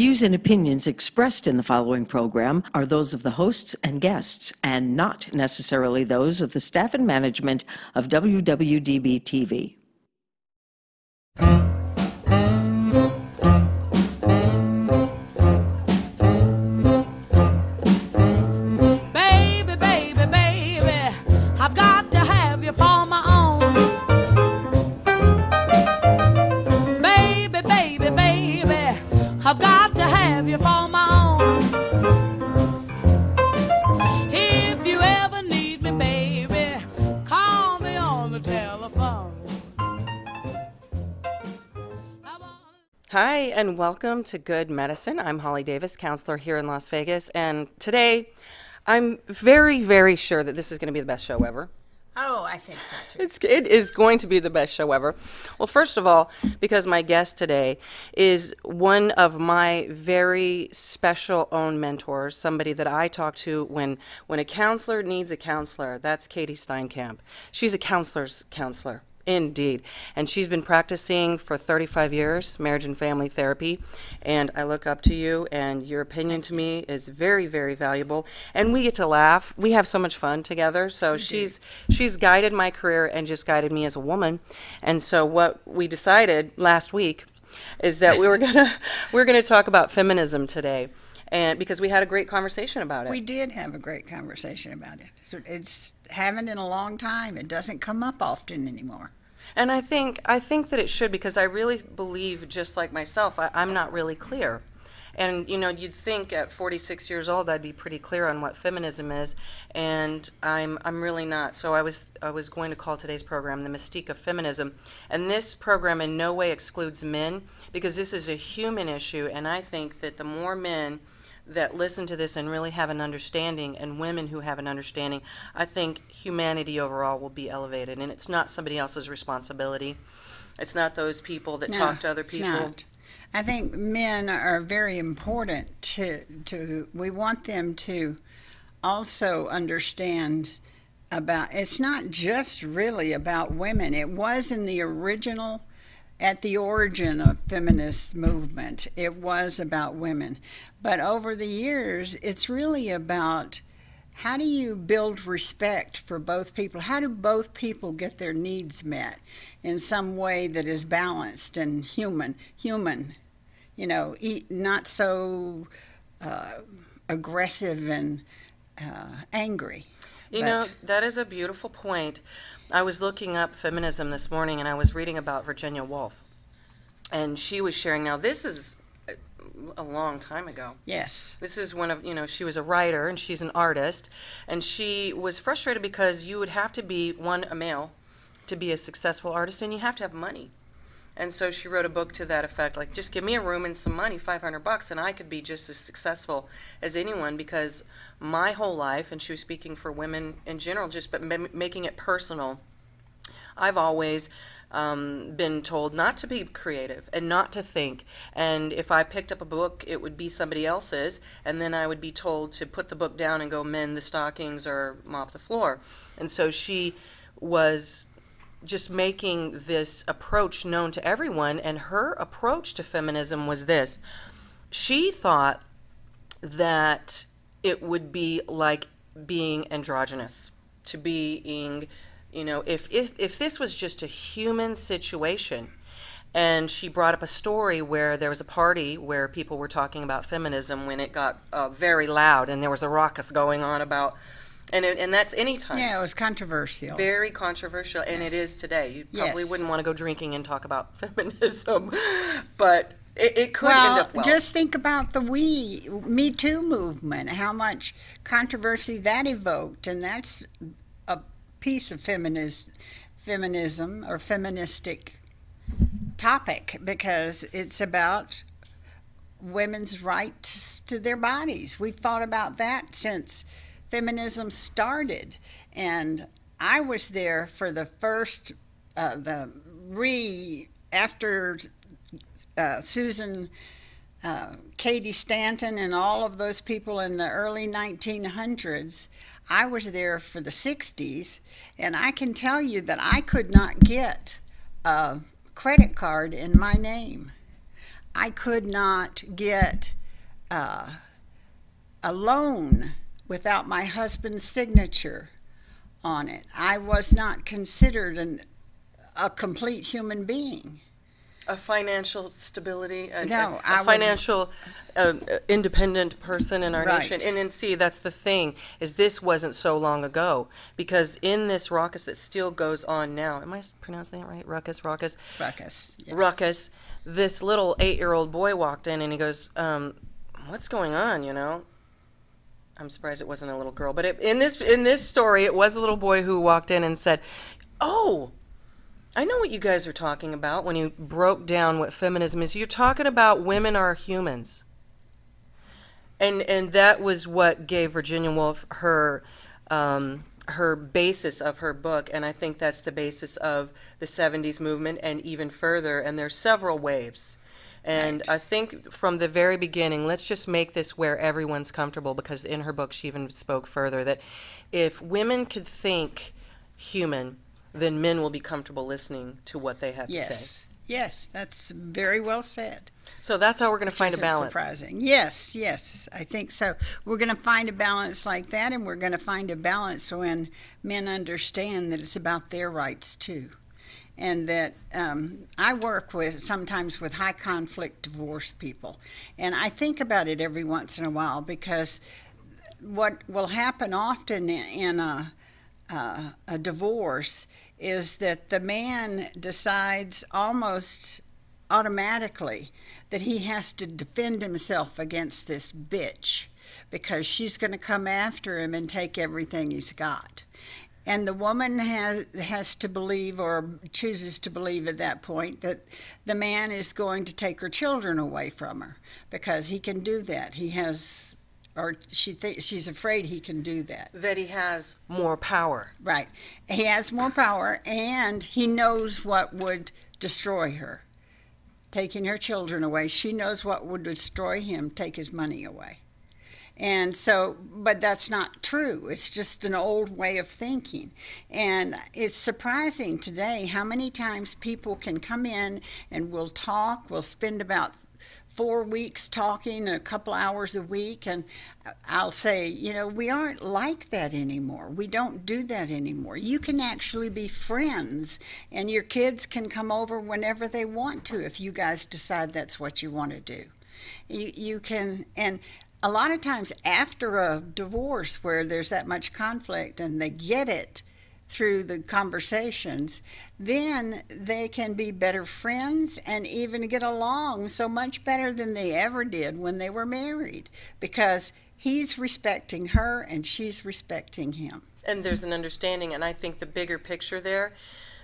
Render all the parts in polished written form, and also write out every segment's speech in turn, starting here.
views and opinions expressed in the following program are those of the hosts and guests, and not necessarily those of the staff and management of WWDB-TV. Baby, baby, baby, I've got to have you for my own. Baby, baby, baby, I've got to have you for my own. If you ever need me, baby, call me on the telephone. Hi, and welcome to Good Medicine. I'm Holly Davis, counselor here in Las Vegas, and today I'm very, very sure that this is going to be the best show ever. Oh, I think so too. It is going to be the best show ever. Well, first of all, because my guest today is one of my very special own mentors, somebody that I talk to when a counselor needs a counselor. That's Katy Steinkamp. She's a counselor's counselor. Indeed. And she's been practicing for 35 years, marriage and family therapy. And I look up to you, and your opinion to me is very, very valuable. And we get to laugh. We have so much fun together. So she's guided my career and just guided me as a woman. And so what we decided last week is that we're gonna talk about feminism today. And because we had a great conversation about it. We did have a great conversation about it. It's haven't in a long time. It doesn't come up often anymore. And I think that it should, because I really believe, just like myself, I'm not really clear. And, you know, you'd think at 46 years old I'd be pretty clear on what feminism is, and I'm really not. So I was going to call today's program The Mystique of Feminism. And this program in no way excludes men, because this is a human issue, and I think that the more men that listen to this and really have an understanding, and women who have an understanding, I think humanity overall will be elevated. And it's not somebody else's responsibility. It's not those people that talk to other people. It's not. I think men are very important to we want them to also understand about, it's not just really about women. It was in the original, at the origin of feminist movement, it was about women. But over the years, it's really about how do you build respect for both people? How do both people get their needs met in some way that is balanced and human, you know, not so aggressive and angry. You know, that is a beautiful point. I was looking up feminism this morning, and I was reading about Virginia Woolf. And she was sharing, now this is a long time ago. Yes. This is one of, you know, she was a writer and she's an artist, and she was frustrated because you would have to be, one, a male to be a successful artist, and you have to have money. And so she wrote a book to that effect, like, just give me a room and some money, $500, and I could be just as successful as anyone, because my whole life, and she was speaking for women in general, just but making it personal, I've always been told not to be creative and not to think. And if I picked up a book, it would be somebody else's, and then I would be told to put the book down and go mend the stockings or mop the floor. And so she was just making this approach known to everyone, and her approach to feminism was this. She thought that it would be like being androgynous, to being, you know, if this was just a human situation. And she brought up a story where there was a party where people were talking about feminism when it got very loud, and there was a ruckus going on about, and that's any time. Yeah, it was controversial. Very controversial, and Yes. it is today. You probably Yes. wouldn't want to go drinking and talk about feminism, but it could end up well. Just think about the Me Too movement, how much controversy that evoked, and that's a piece of feminism or feministic topic, because it's about women's rights to their bodies. We've thought about that since feminism started, and I was there for the first, after Susan, Katy Stanton, and all of those people in the early 1900s. I was there for the 60s, and I can tell you that I could not get a credit card in my name. I could not get a loan without my husband's signature on it. I was not considered a complete human being. A financial stability, No, a financial independent person in our Right. nation. And see, that's the thing, is this wasn't so long ago. Because in this ruckus that still goes on now, am I pronouncing that right? Ruckus? Ruckus. Yeah. Ruckus. This little 8-year-old boy walked in and he goes, what's going on, you know? I'm surprised it wasn't a little girl. But in this story, it was a little boy who walked in and said, oh, I know what you guys are talking about when you broke down what feminism is. You're talking about women are humans. And that was what gave Virginia Woolf her basis of her book. And I think that's the basis of the 70s movement and even further. And there's several waves. And Right. I think from the very beginning, let's just make this where everyone's comfortable, because in her book she even spoke further that if women could think human, then men will be comfortable listening to what they have to say. Yes. Yes, that's very well said. So that's how we're going to find a Isn't balance. surprising. Yes, I think so. We're going to find a balance like that, and we're going to find a balance when men understand that it's about their rights too. And that I work sometimes with high conflict divorce people. And I think about it every once in a while, because what will happen often in a divorce is that the man decides almost automatically that he has to defend himself against this bitch, because she's going to come after him and take everything he's got. And the woman has to believe, or chooses to believe at that point, that the man is going to take her children away from her, because he can do that. He has, or she's afraid he can do that. That he has more power. Right. He has more power, and he knows what would destroy her. Taking her children away, she knows what would destroy him, take his money away. And so, but that's not true. It's just an old way of thinking. And it's surprising today how many times people can come in and we'll talk. We'll spend about 4 weeks talking, a couple hours a week, and I'll say, you know, we aren't like that anymore. We don't do that anymore. You can actually be friends, and your kids can come over whenever they want to if you guys decide that's what you want to do. You can, and a lot of times after a divorce where there's that much conflict and they get it through the conversations, then they can be better friends and even get along so much better than they ever did when they were married, because he's respecting her and she's respecting him. And there's an understanding, and I think the bigger picture there,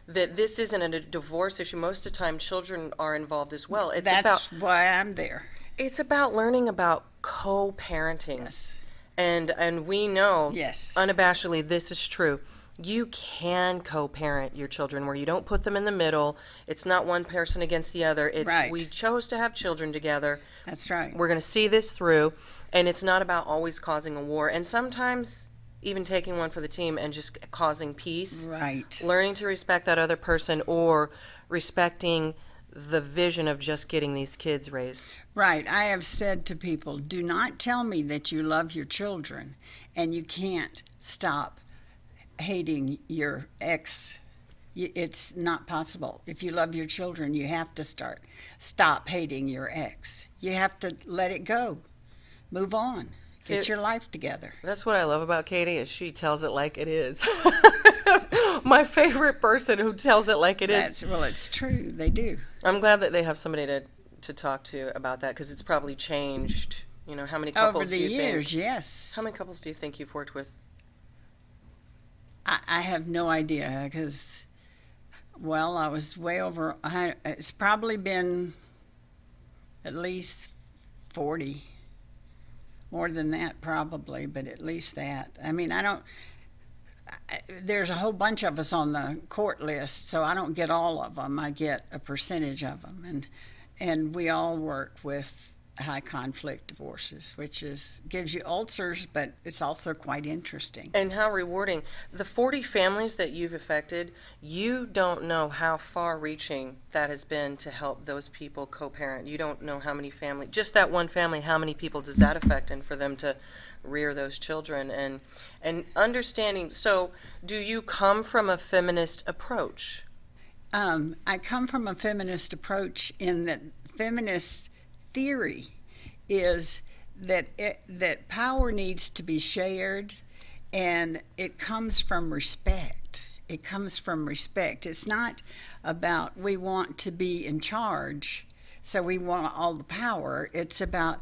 that this isn't a divorce issue. Most of the time children are involved as well. That's why I'm there. It's about learning about co-parenting. Yes. And we know, Yes. unabashedly, this is true. You can co-parent your children where you don't put them in the middle. It's not one person against the other. It's Right. We chose to have children together. That's right. We're going to see this through, and it's not about always causing a war. And sometimes even taking one for the team and just causing peace. Right. Learning to respect that other person, or respecting the vision of just getting these kids raised. Right. I have said to people, do not tell me that you love your children and you can't stop hating your ex. It's not possible. If you love your children, you have to stop hating your ex. You have to let it go. Move on. Get your life together. That's what I love about Katy, is she tells it like it is. My favorite person who tells it like it is. Well, it's true. They do. I'm glad that they have somebody to talk to about that, because it's probably changed. You know, how many couples Over the do you years, think? yes. How many couples do you think you've worked with? I have no idea, because, well, I was way over. It's probably been at least 40. More than that, probably, but at least that. I mean, there's a whole bunch of us on the court list, so I don't get all of them. I get a percentage of them, and we all work with high conflict divorces, which gives you ulcers, but it's also quite interesting. And how rewarding. The 40 families that you've affected, you don't know how far reaching that has been to help those people co-parent. You don't know how many families, just that one family, how many people does that affect, and for them to rear those children and understanding. So do you come from a feminist approach? I come from a feminist approach in that feminist theory is that that power needs to be shared, and it comes from respect. It comes from respect. It's not about we want to be in charge, so we want all the power. It's about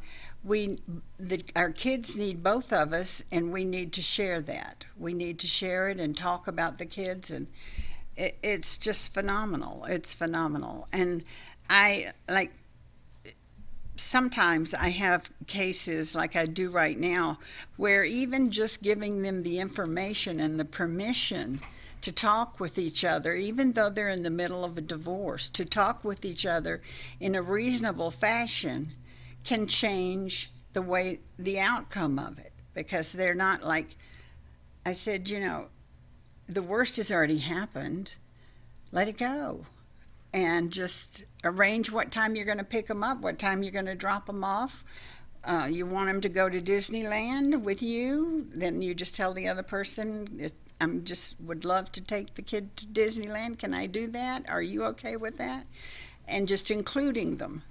our kids need both of us, and we need to share that. We need to share it and talk about the kids, and it's just phenomenal. It's phenomenal. And sometimes I have cases like I do right now where even just giving them the information and the permission to talk with each other, even though they're in the middle of a divorce, to talk with each other in a reasonable fashion can change the outcome of it, because they're not like, I said, the worst has already happened. Let it go. And just arrange what time you're going to pick them up, what time you're going to drop them off. You want them to go to Disneyland with you, then you just tell the other person, would love to take the kid to Disneyland. Can I do that? Are you okay with that? And just including them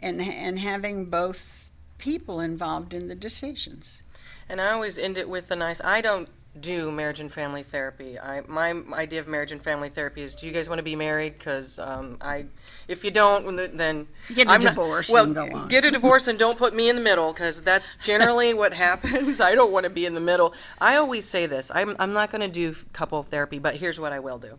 and having both people involved in the decisions. And I always end it with I don't do marriage and family therapy. My idea of marriage and family therapy is, do you guys want to be married? Because if you don't, then get a divorce and go on. Get a divorce and don't put me in the middle, because that's generally what happens. I don't want to be in the middle. I always say this. I'm not going to do couple therapy, but here's what I will do.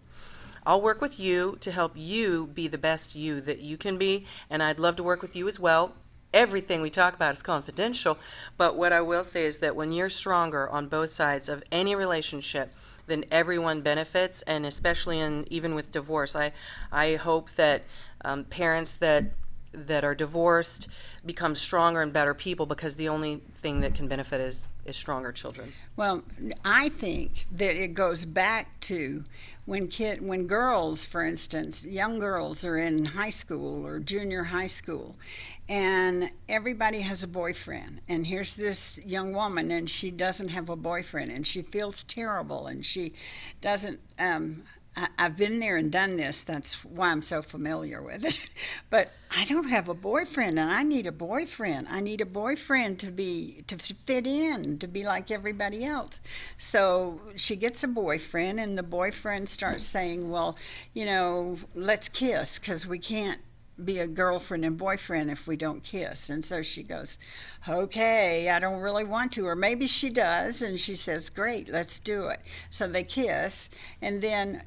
I'll work with you to help you be the best you that you can be, and I'd love to work with you as well. Everything we talk about is confidential, but what I will say is that when you're stronger on both sides of any relationship, then everyone benefits, and especially even with divorce. I hope that parents that are divorced become stronger and better people, because the only thing that can benefit is stronger children. Well, I think that it goes back to when girls, for instance, young girls are in high school or junior high school, and everybody has a boyfriend, and here's this young woman, and she doesn't have a boyfriend, and she feels terrible, and she doesn't I've been there and done this. That's why I'm so familiar with it. But I don't have a boyfriend, and I need a boyfriend. I need a boyfriend to fit in, to be like everybody else. So she gets a boyfriend, and the boyfriend starts saying, well, let's kiss, because we can't be a girlfriend and boyfriend if we don't kiss. And so she goes, okay, I don't really want to. Or maybe she does, and she says, great, let's do it. So they kiss, and then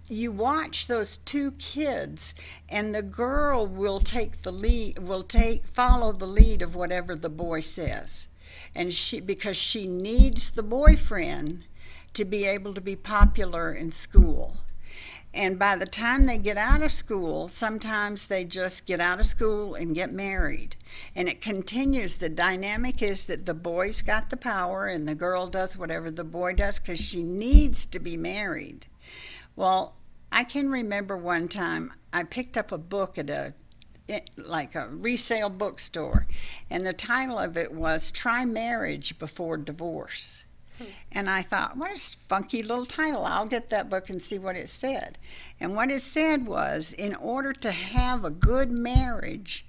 you watch those two kids, and the girl will follow the lead of whatever the boy says. And because she needs the boyfriend to be able to be popular in school. And by the time they get out of school, sometimes they just get out of school and get married. And it continues. The dynamic is that the boy's got the power and the girl does whatever the boy does because she needs to be married. Well, I can remember one time I picked up a book at a resale bookstore, and the title of it was Try Marriage Before Divorce. And I thought, what a funky little title. I'll get that book and see what it said. And what it said was, in order to have a good marriage,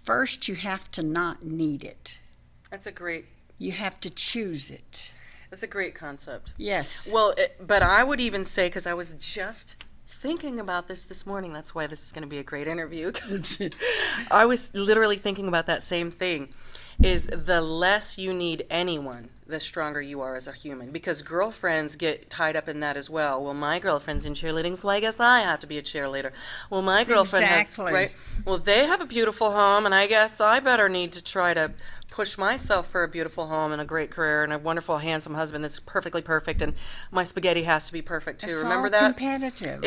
first you have to not need it. You have to choose it. That's a great concept. Yes. Well, but I would even say, because I was just thinking about this morning, that's why this is going to be a great interview. I was literally thinking about that same thing, is the less you need anyone, the stronger you are as a human. Because girlfriends get tied up in that as well. Well, my girlfriend's in cheerleading, so I guess I have to be a cheerleader. Well, my girlfriend has, right? Well, they have a beautiful home, and I guess I better need to try to push myself for a beautiful home and a great career and a wonderful, handsome husband that's perfectly perfect, and my spaghetti has to be perfect too. Remember that? Competitive.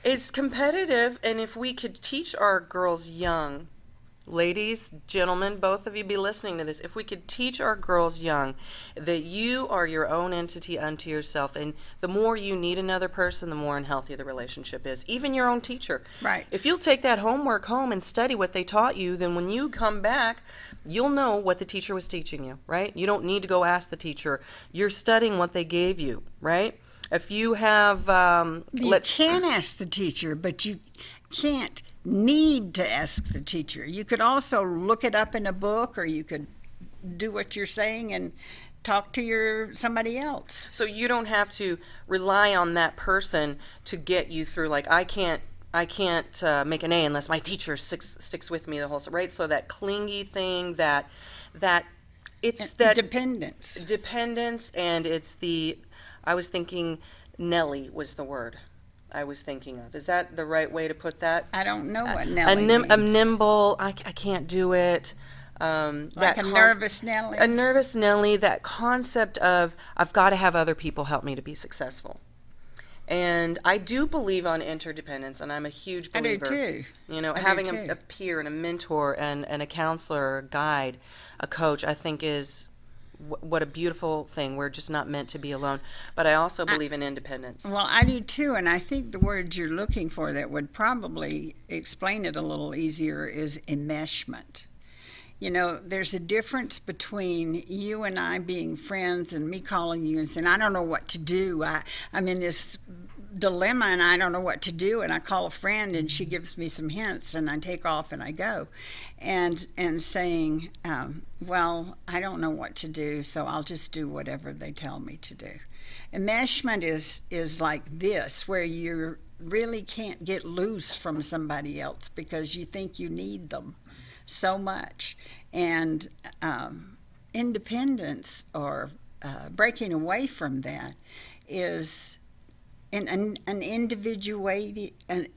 It's competitive, and if we could teach our girls young ladies, gentlemen, both of you be listening to this. If we could teach our girls young that you are your own entity unto yourself, and the more you need another person, the more unhealthy the relationship is. Even your own teacher. Right. If you'll take that homework home and study what they taught you, then when you come back, you'll know what the teacher was teaching you, right? You don't need to go ask the teacher. You're studying what they gave you, right? If you have... you can ask the teacher, but you can't need to ask the teacher. You could also look it up in a book, or you could do what you're saying and talk to somebody else. So you don't have to rely on that person to get you through. Like, I can't make an A unless my teacher sticks with me the whole, right? So that clingy thing, that it's that dependence, and it's the, I was thinking Nelly was the word I was thinking of. Is that the right way to put that? I don't know what Nelly means. A nimble, I can't do it. Like a nervous Nelly? A nervous Nelly, that concept of, I've got to have other people help me to be successful. And I do believe on interdependence, and I'm a huge believer. I do too. You know, having a peer and a mentor and a counselor, a guide, a coach, I think is what a beautiful thing. We're just not meant to be alone. But I also believe in independence. Well, I do too, and I think the word you're looking for that would probably explain it a little easier is enmeshment. You know, there's a difference between you and I being friends and me calling you and saying, I don't know what to do. I'm in this dilemma and I don't know what to do. And I call a friend and she gives me some hints and I take off and I go. And saying, well, I don't know what to do, so I'll just do whatever they tell me to do. Enmeshment is like this, where you really can't get loose from somebody else because you think you need them so much. And independence, or breaking away from that, is an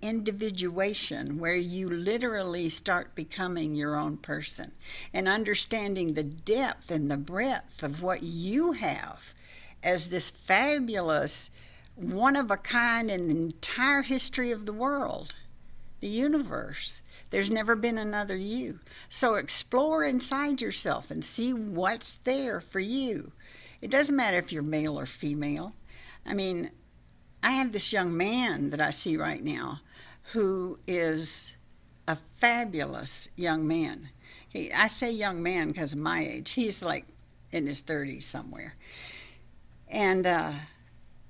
individuation where you literally start becoming your own person and understanding the depth and the breadth of what you have as this fabulous, one of a kind in the entire history of the world, the universe. There's never been another you. So explore inside yourself and see what's there for you. It doesn't matter if you're male or female. I mean, I have this young man that I see right now who is a fabulous young man. I say young man because of my age. He's like in his 30s somewhere. And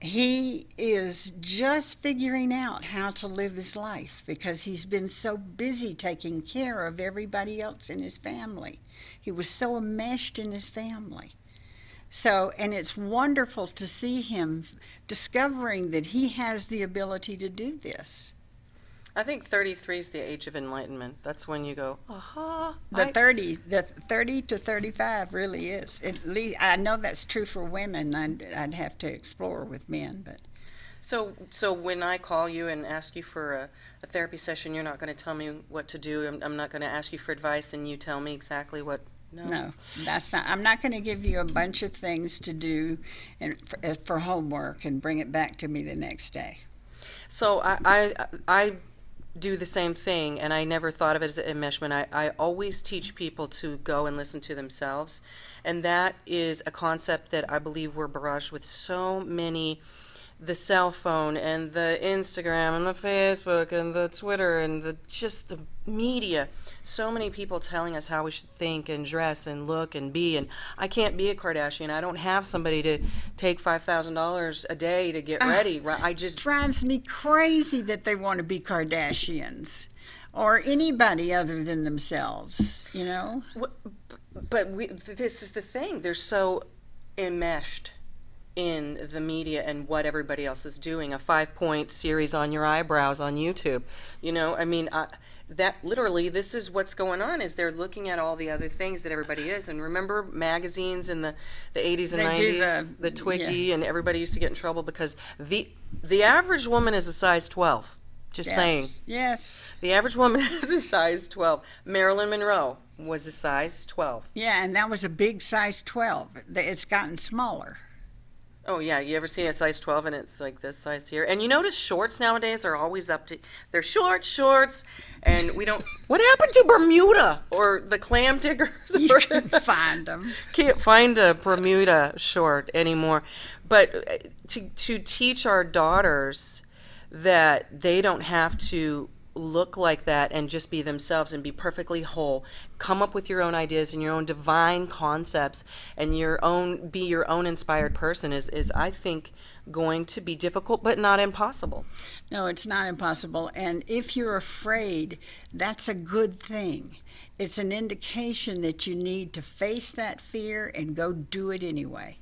he is just figuring out how to live his life because he's been so busy taking care of everybody else in his family. He was so enmeshed in his family. So, and it's wonderful to see him discovering that he has the ability to do this. I think 33 is the age of enlightenment. That's when you go, aha. The 30 to 35 really is. At least, I know that's true for women. I'd have to explore with men, but. So when I call you and ask you for a therapy session, you're not going to tell me what to do. I'm not going to ask you for advice, and you tell me exactly what. No, that's not. I'm not going to give you a bunch of things to do for homework and bring it back to me the next day. So I do the same thing, and I never thought of it as enmeshment. I always teach people to go and listen to themselves, and that is a concept that I believe we're barraged with so many. The cell phone and the Instagram and the Facebook and the Twitter and just the media. So many people telling us how we should think and dress and look and be. And I can't be a Kardashian. I don't have somebody to take $5,000 a day to get ready. I just drives me crazy that they want to be Kardashians or anybody other than themselves. You know. But this is the thing. They're so enmeshed in the media and what everybody else is doing. A 5-point series on your eyebrows on YouTube. You know, I mean, that literally, this is what's going on, is they're looking at all the other things that everybody is. And remember magazines in the 80s and 90s, the Twiggy, and everybody used to get in trouble because the average woman is a size 12. Just saying. Yes. The average woman is a size 12. Marilyn Monroe was a size 12. Yeah, and that was a big size 12. It's gotten smaller. Oh yeah, you ever seen a size 12 and it's like this size here? And you notice shorts nowadays are always they're short shorts, and we don't. What happened to Bermuda or the clam diggers? You can find them. Can't find a Bermuda short anymore. But to teach our daughters that they don't have to look like that and just be themselves and be perfectly whole. Come up with your own ideas and your own divine concepts and be your own inspired person is I think going to be difficult but not impossible. No, it's not impossible. And if you're afraid, that's a good thing. It's an indication that you need to face that fear and go do it anyway.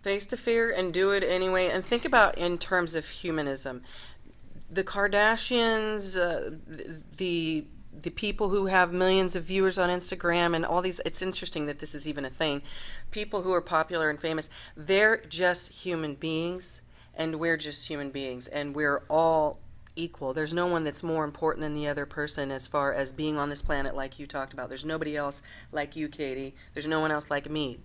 Face the fear and do it anyway. And think about in terms of humanism. The Kardashians, the people who have millions of viewers on Instagram and all these, it's interesting that this is even a thing. People who are popular and famous, they're just human beings, and we're just human beings, and we're all equal. There's no one that's more important than the other person as far as being on this planet like you talked about. There's nobody else like you, Katy. There's no one else like me.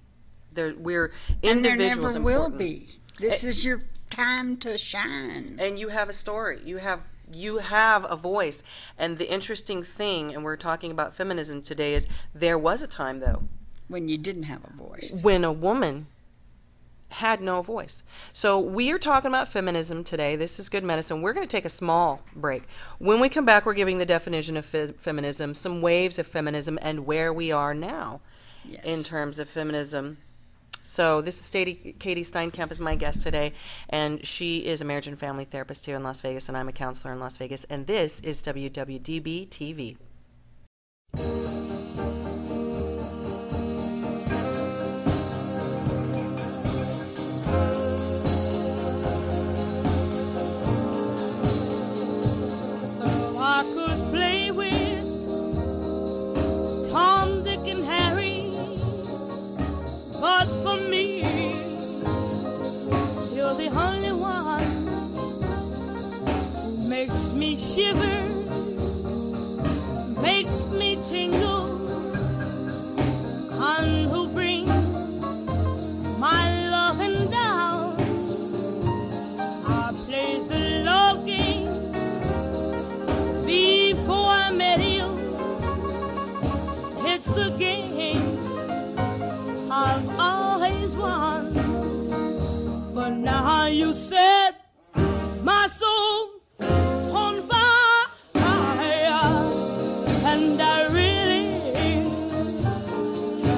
We're individuals. And there never will be. This is your time to shine. And you have a story. You have a voice. And the interesting thing, and we're talking about feminism today, is there was a time, though, when you didn't have a voice. When a woman had no voice. So we are talking about feminism today. This is Good Medicine. We're going to take a small break. When we come back, we're giving the definition of feminism, some waves of feminism, and where we are now in terms of feminism. So this is Katy Steinkamp is my guest today, and she is a marriage and family therapist here in Las Vegas, and I'm a counselor in Las Vegas, and this is WWDB-TV. I could play with Tom, Dick, and Harry, but for me, you're the only one who makes me shiver, makes me tingle, and who brings my loving down. I played the love game before I met you. It's a game I've always won, but now you set my soul on fire, and I really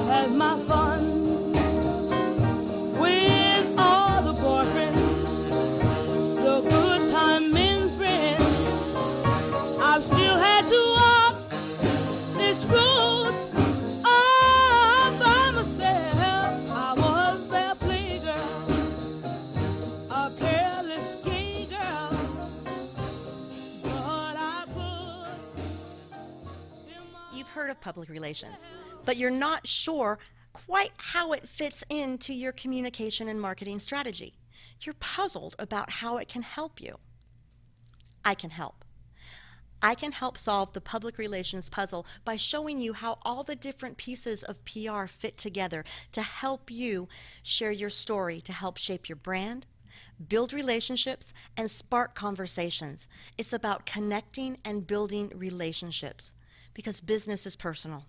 had my fun with all the boyfriends, the good time and friends. I've still had to walk this road all by myself. I was their playgirl, a careless gay girl, but I put You've heard of public relations, but you're not sure quite how it fits into your communication and marketing strategy. You're puzzled about how it can help you. I can help. I can help solve the public relations puzzle by showing you how all the different pieces of PR fit together to help you share your story, to help shape your brand, build relationships, and spark conversations. It's about connecting and building relationships because business is personal.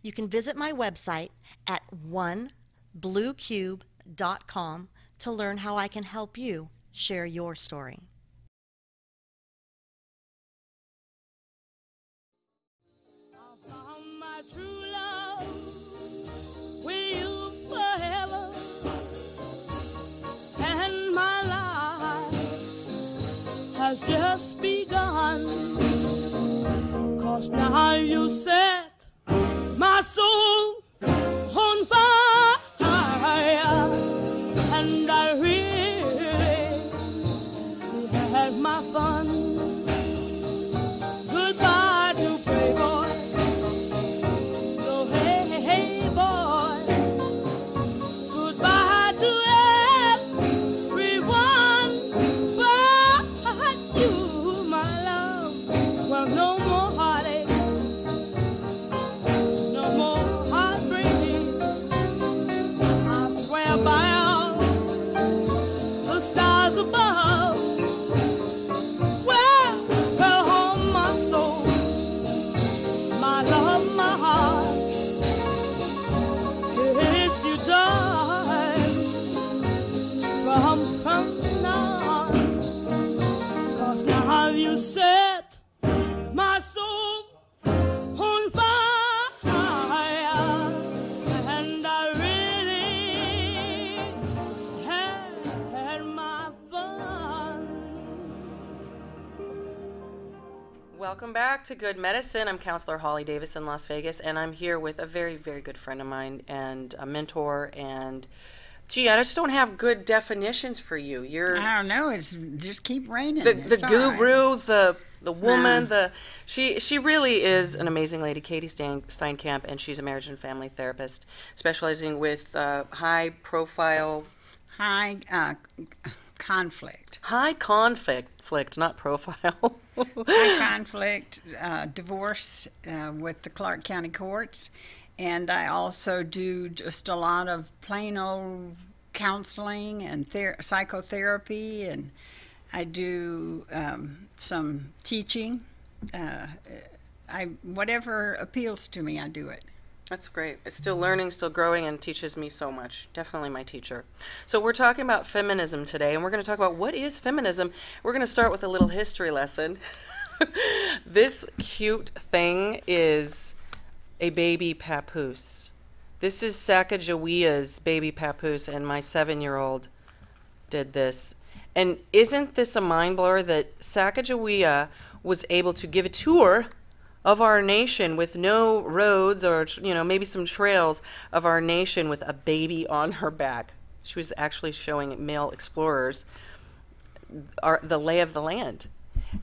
You can visit my website at onebluecube.com to learn how I can help you share your story. found my true love with you forever, and my life has just begun, 'cause now you set my soul on fire, and I really had my fun. Goodbye to Playboy. Goodbye to everyone but you, my love. Well, no more heartaches, no more heartbreaks. I swear by all have you set my soul on fire, and I really had my fun. Welcome back to Good Medicine. I'm Counselor Holly Davis in Las Vegas, and I'm here with a very, very good friend of mine and a mentor. And gee, I just don't have good definitions for you. You're I don't know. It's just keep raining. the It's all right. guru, the woman, she really is an amazing lady, Katy Steinkamp, and she's a marriage and family therapist, specializing with high profile, High conflict. high conflict, not profile. High conflict, divorce with the Clark County courts. And I also do just a lot of plain old counseling and psychotherapy, and I do some teaching. Whatever appeals to me, I do it. That's great. It's still learning, still growing, and teaches me so much. Definitely my teacher. So we're talking about feminism today, and we're going to talk about what is feminism. We're going to start with a little history lesson. This cute thing is a baby papoose. This is Sacagawea's baby papoose, and my 7-year-old did this. And isn't this a mind blower that Sacagawea was able to give a tour of our nation with no roads or, you know, maybe some trails of our nation with a baby on her back? She was actually showing male explorers the lay of the land.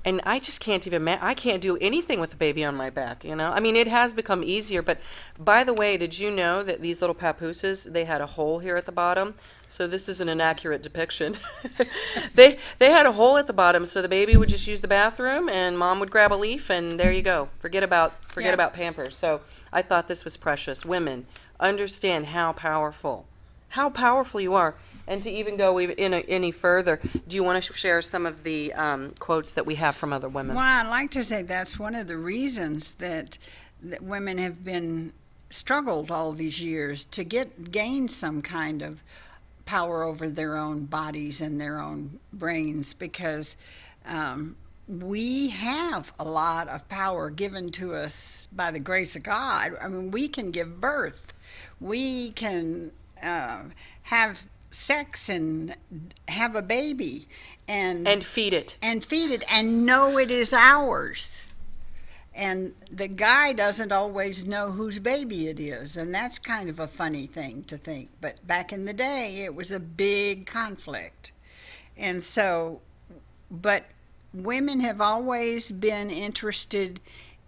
And I just can't even I can't do anything with a baby on my back, you know? I mean, it has become easier, but by the way, did you know that these little papooses, they had a hole here at the bottom? So this is an inaccurate depiction. They had a hole at the bottom, so the baby would just use the bathroom, and mom would grab a leaf, and there you go. Forget about Pampers. So I thought this was precious. Women, understand how powerful you are. And to even go any further, do you want to share some of the quotes that we have from other women? Well, I'd like to say that's one of the reasons that women have been struggled all these years to gain some kind of power over their own bodies and their own brains, because we have a lot of power given to us by the grace of God. I mean, we can give birth. We can have sex and have a baby and feed it and know it is ours. And the guy doesn't always know whose baby it is, and that's kind of a funny thing to think. But back in the day, it was a big conflict. And so, but women have always been interested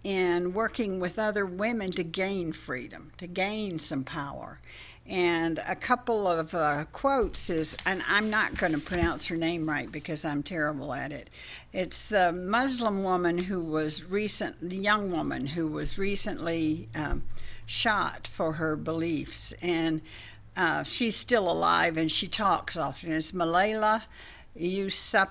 in working with other women to gain freedom, to gain some power. And a couple of quotes is, and I'm not going to pronounce her name right because I'm terrible at it. It's the Muslim woman young woman who was recently shot for her beliefs. And she's still alive and she talks often. It's Malala Yousafzai,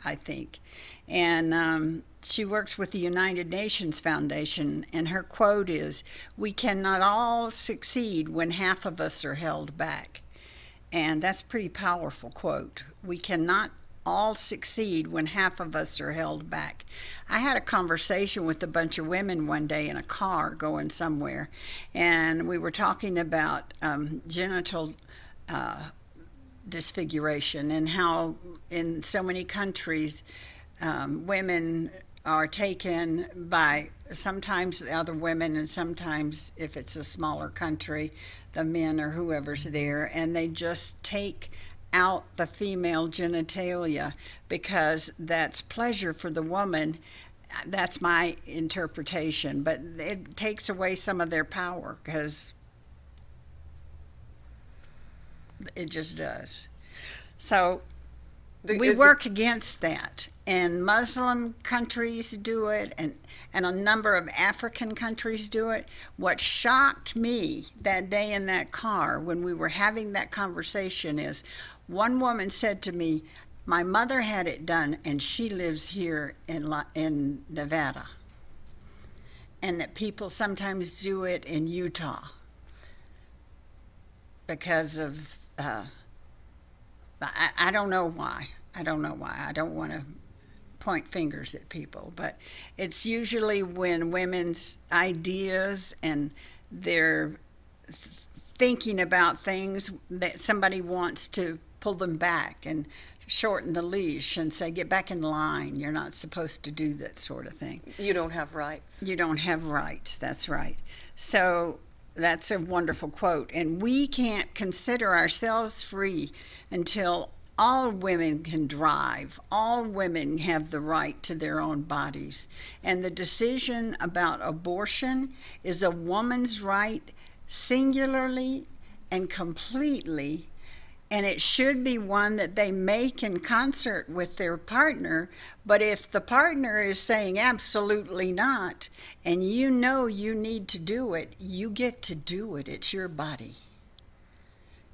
I think. And she works with the United Nations Foundation, and her quote is, "We cannot all succeed when half of us are held back." And that's a pretty powerful quote. We cannot all succeed when half of us are held back. I had a conversation with a bunch of women one day in a car going somewhere, and we were talking about genital disfiguration and how in so many countries women are taken by sometimes the other women, and sometimes if it's a smaller country, the men or whoever's there, and they just take out the female genitalia because that's pleasure for the woman. That's my interpretation, but it takes away some of their power because it just does. So we work against that, and Muslim countries do it, and a number of African countries do it. What shocked me that day in that car when we were having that conversation is one woman said to me, "My mother had it done, and she lives here in Nevada," and that people sometimes do it in Utah because of I don't know why. I don't know why. I don't want to point fingers at people, but it's usually when women's ideas and their thinking about things that somebody wants to pull them back and shorten the leash and say, get back in line. You're not supposed to do that sort of thing. You don't have rights. You don't have rights. That's right. So that's a wonderful quote. And we can't consider ourselves free until all women can drive. All women have the right to their own bodies. And the decision about abortion is a woman's right singularly and completely, and it should be one that they make in concert with their partner. But if the partner is saying absolutely not, and you know you need to do it, you get to do it. It's your body.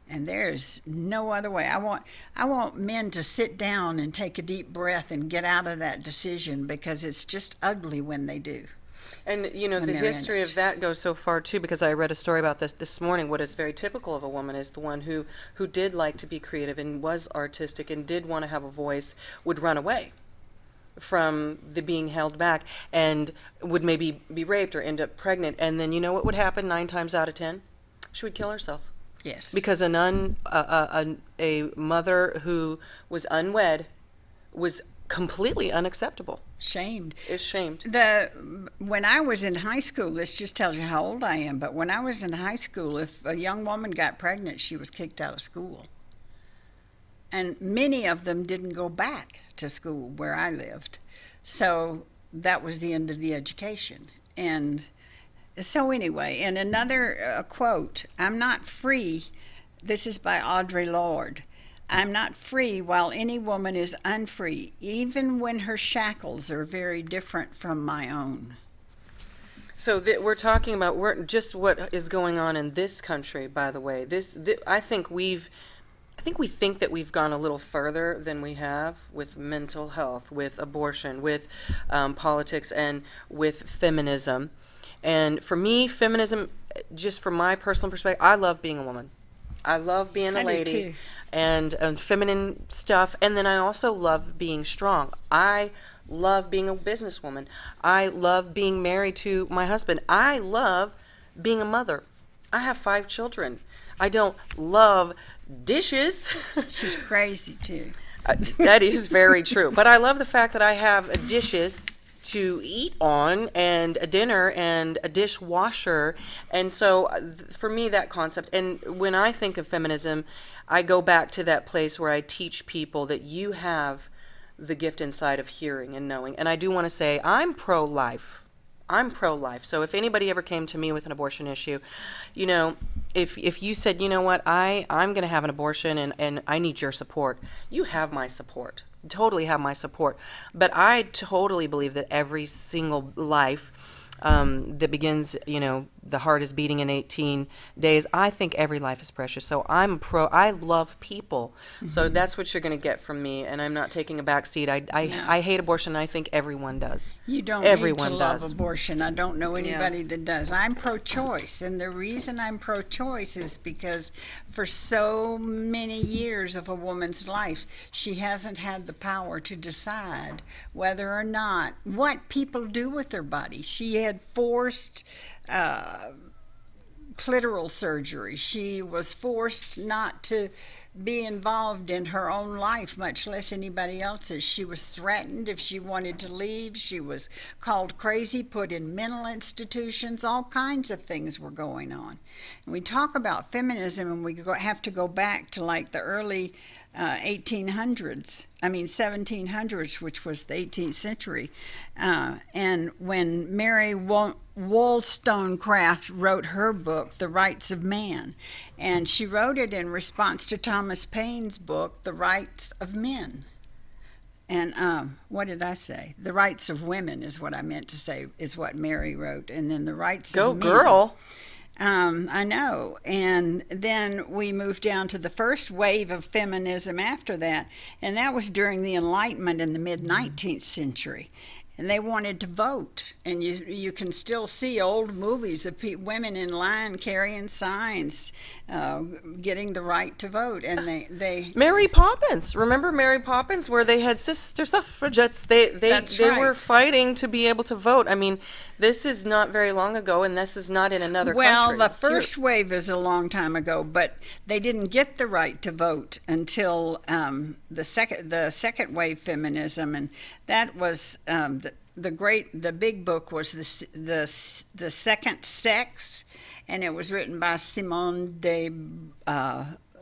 And there's no other way. I want men to sit down and take a deep breath and get out of that decision, because it's just ugly when they do. And, you know, the history of that goes so far, too, because I read a story about this morning. What is very typical of a woman is the one who did like to be creative and was artistic and did want to have a voice would run away from the being held back and would maybe be raped or end up pregnant. And then you know what would happen 9 times out of 10? She would kill herself. Yes. Because a mother who was unwed was completely unacceptable. Shamed. Is shamed. When I was in high school, this just tells you how old I am, but when I was in high school, if a young woman got pregnant, she was kicked out of school. And many of them didn't go back to school where I lived. So that was the end of the education. And so anyway, and another quote, I'm not free, this is by Audre Lorde. I'm not free while any woman is unfree, even when her shackles are very different from my own. So we're talking about just what is going on in this country, by the way. I think we think that we've gone a little further than we have with mental health, with abortion, with politics, and with feminism. And for me, feminism, just from my personal perspective, I love being a woman. I love being a lady. I do too. And feminine stuff. And then I also love being strong. I love being a businesswoman. I love being married to my husband. I love being a mother. I have 5 children. I don't love dishes. She's crazy too. That is very true. But I love the fact that I have dishes to eat on, and a dinner, and a dishwasher. And so for me, that concept, and when I think of feminism, I go back to that place where I teach people that you have the gift inside of hearing and knowing. And I do want to say I'm pro-life. I'm pro-life. So if anybody ever came to me with an abortion issue, you know, if you said, you know what, I'm going to have an abortion and I need your support, you have my support. Totally have my support. But I totally believe that every single life that begins, you know, the heart is beating in 18 days. I think every life is precious. So I love people. Mm-hmm. So that's what you're going to get from me. And I'm not taking a back seat. I hate abortion. And I think everyone does. You don't need to love abortion. I don't know anybody that does. I'm pro-choice. And the reason I'm pro-choice is because for so many years of a woman's life, she hasn't had the power to decide whether or not what people do with their body. She had forced clitoral surgery. She was forced not to be involved in her own life, much less anybody else's. She was threatened if she wanted to leave. She was called crazy, put in mental institutions. All kinds of things were going on. And we talk about feminism, and we have to go back to like the early 1700s, which was the 18th century. And when Mary Wollstonecraft wrote her book, The Rights of Man, and she wrote it in response to Thomas Paine's book, The Rights of Men. And what did I say? The Rights of Women is what I meant to say, is what Mary wrote. And then The Rights of Men. Go girl. I know. And then we moved down to the first wave of feminism after that, and that was during the Enlightenment in the mid-19th century. and they wanted to vote. And you can still see old movies of women in line carrying signs, getting the right to vote. And they Mary Poppins. Remember Mary Poppins, where they had sister suffragettes? They were fighting to be able to vote. I mean, this is not very long ago, and this is not in another country. Well, the first wave is a long time ago, but they didn't get the right to vote until the second wave feminism, and that was the big book was the Second Sex, and it was written by Simone de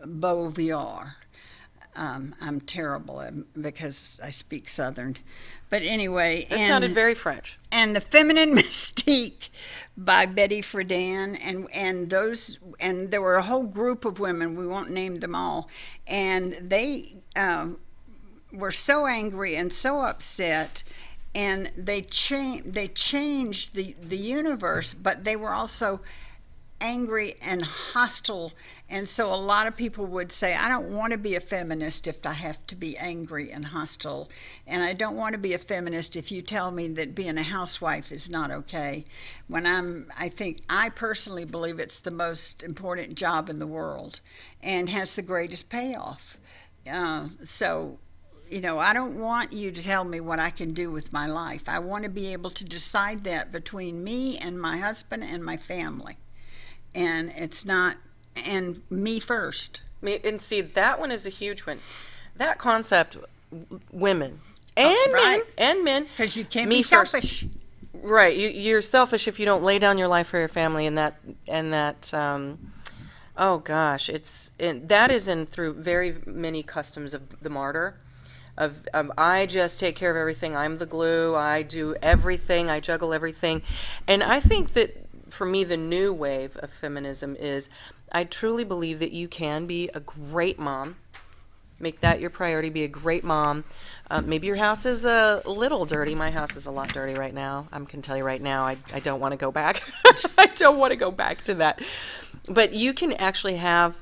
Beauvoir. I'm terrible because I speak Southern, but anyway, it sounded very French. And The Feminine Mystique by Betty Friedan, and there were a whole group of women, we won't name them all, and they were so angry and so upset, and they changed the universe, but they were also angry and hostile. And so a lot of people would say, I don't want to be a feminist if I have to be angry and hostile, and I don't want to be a feminist if you tell me that being a housewife is not okay, when I personally believe it's the most important job in the world and has the greatest payoff. So I don't want you to tell me what I can do with my life. I want to be able to decide that between me and my husband and my family. And it's not, and me first. And see, that one is a huge one. That concept, women and men. Because you can't be selfish. Right. You're selfish if you don't lay down your life for your family, and that oh gosh, that is in through very many customs of the martyr. Of I just take care of everything. I'm the glue. I do everything. I juggle everything. And I think that for me, the new wave of feminism is, I truly believe that you can be a great mom. Make that your priority. Be a great mom. Maybe your house is a little dirty. My house is a lot dirty right now. I can tell you right now, I don't want to go back. I don't want to go back to that. But you can actually have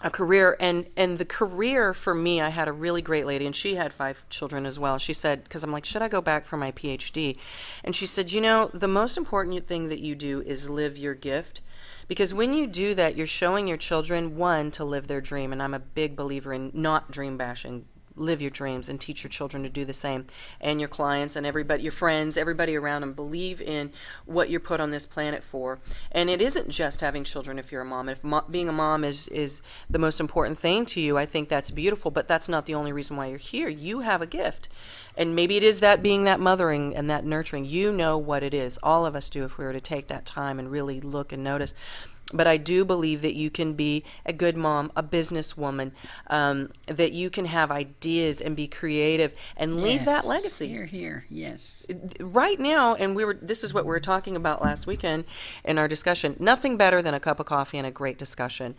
a career, and the career for me, I had a really great lady, and she had 5 children as well. She said, because I'm like, should I go back for my PhD? And she said, the most important thing that you do is live your gift, because when you do that, you're showing your children, one, to live their dream, and I'm a big believer in not dream bashing. Live your dreams and teach your children to do the same, and your clients and everybody, your friends, everybody around them. Believe in what you're put on this planet for. And it isn't just having children if you're a mom. If being a mom is the most important thing to you, I think that's beautiful, but that's not the only reason why you're here. You have a gift. And maybe it is that being that mothering and that nurturing. You know what it is. All of us do if we were to take that time and really look and notice. But I do believe that you can be a good mom, a businesswoman, that you can have ideas and be creative and leave that legacy. Here, yes. Right now, and this is what we were talking about last weekend in our discussion, nothing better than a cup of coffee and a great discussion,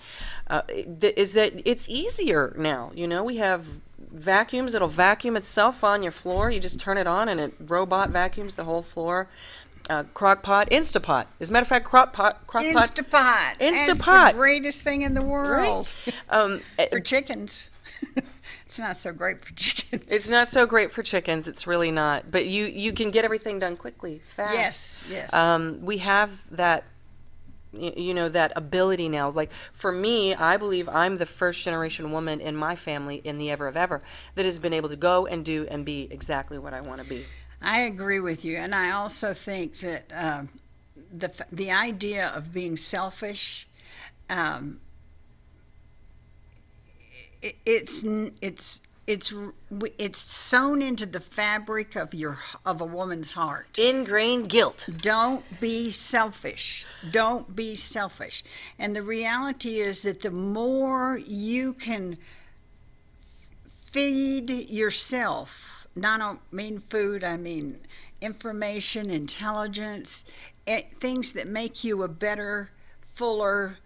is that it's easier now. We have vacuums that'll vacuum itself on your floor. You just turn it on and it robot vacuums the whole floor. Crock pot, Instapot. As a matter of fact, Instapot. It's the greatest thing in the world. Right? For chickens. It's not so great for chickens. It's not so great for chickens. It's really not. But you can get everything done quickly, fast. Yes. We have that, that ability now. Like for me, I believe I'm the first generation woman in my family in the ever of ever that has been able to go and do and be exactly what I want to be. I agree with you, and I also think that the idea of being selfish, it's sewn into the fabric of a woman's heart. Ingrained guilt. Don't be selfish. Don't be selfish. And the reality is that the more you can feed yourself, I don't mean food, I mean information, intelligence, things that make you a better, fuller,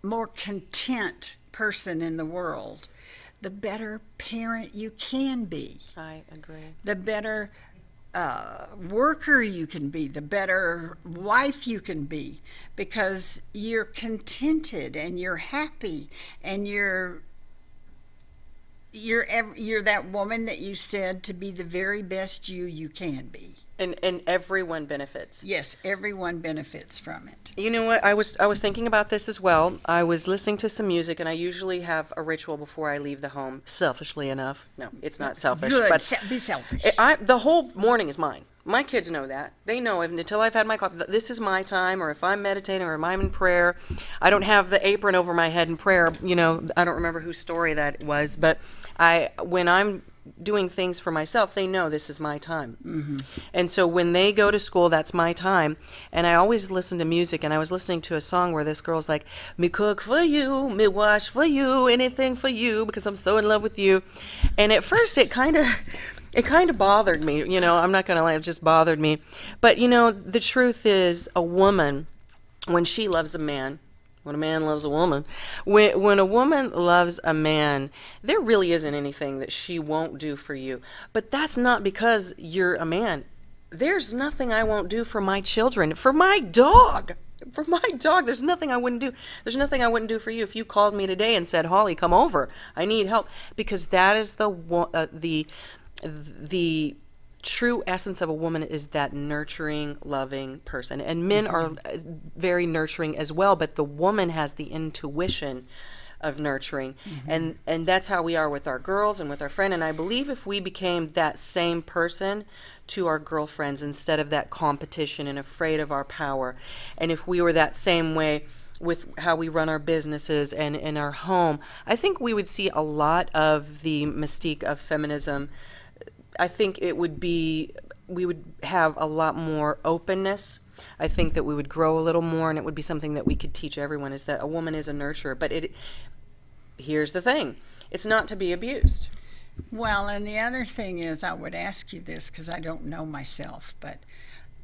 more content person in the world, the better parent you can be. I agree. The better worker you can be, the better wife you can be, because you're contented and you're happy and you're that woman that you said to be the very best you can be. And everyone benefits. Yes, everyone benefits from it. You know what? I was thinking about this as well. I was listening to some music, and I usually have a ritual before I leave the home. Selfishly enough, no, it's not selfish. Good. But Be selfish. the whole morning is mine. My kids know that. They know until I've had my coffee, this is my time, or if I'm meditating or if I'm in prayer. I don't have the apron over my head in prayer. You know, I don't remember whose story that was, but when I'm doing things for myself, they know this is my time. Mm-hmm. And so when they go to school, that's my time. And I always listen to music, and I was listening to a song where this girl's like, me cook for you, me wash for you, anything for you, because I'm so in love with you. And at first it kind of bothered me, you know, I'm not going to lie, it just bothered me. But, you know, the truth is, a woman, when she loves a man, when a man loves a woman, when a woman loves a man, there really isn't anything that she won't do for you. But that's not because you're a man. There's nothing I won't do for my children, for my dog. For my dog, there's nothing I wouldn't do. There's nothing I wouldn't do for you if you called me today and said, Holly, come over. I need help. Because that is the true essence of a woman, is that nurturing, loving person. And men are very nurturing as well, but the woman has the intuition of nurturing. And that's how we are with our girls and with our friend. And I believe if we became that same person to our girlfriends, instead of that competition and afraid of our power, and if we were that same way with how we run our businesses and in our home, I think we would see a lot of the mystique of feminism. I think we would have a lot more openness. I think that we would grow a little more, and it would be something that we could teach everyone, is that a woman is a nurturer. But here's the thing, it's not to be abused. Well, and the other thing is, I would ask you this because I don't know myself, but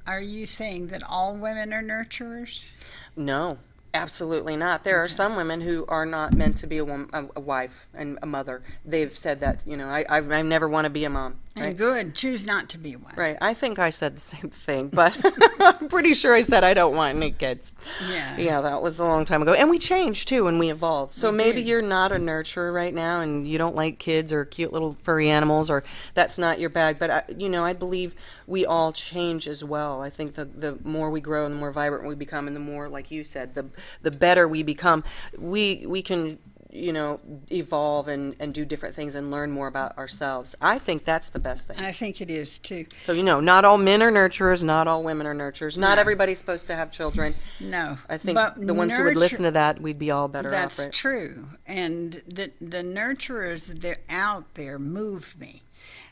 are you saying that all women are nurturers? No. Absolutely not. There are some women who are not meant to be a wife and a mother. They've said that, you know, I never want to be a mom. Right? And good. Choose not to be one. Right. I think I said the same thing, but I'm pretty sure I said I don't want any kids. Yeah. Yeah, that was a long time ago. And we change, too, and we evolve. So maybe do. you're not a nurturer right now, and you don't like kids or cute little furry animals, or that's not your bag. But, I believe we all change as well. I think the more we grow and the more vibrant we become, and the more, like you said, the better we become, we can, evolve and do different things and learn more about ourselves. I think that's the best thing. I think it is too. So, not all men are nurturers, not all women are nurturers. Not everybody's supposed to have children. No. I think the ones who would listen to that, we'd be all better off. That's true. And the nurturers that are out there move me.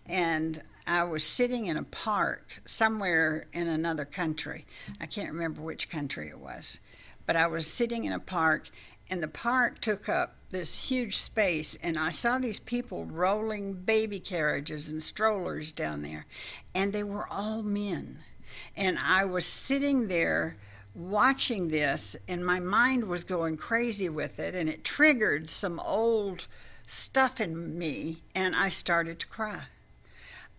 And I was sitting in a park somewhere in another country. I can't remember which country it was. But I was sitting in a park, and the park took up this huge space, and I saw these people rolling baby carriages and strollers down there, and they were all men. And I was sitting there watching this, and my mind was going crazy with it, and it triggered some old stuff in me, and I started to cry.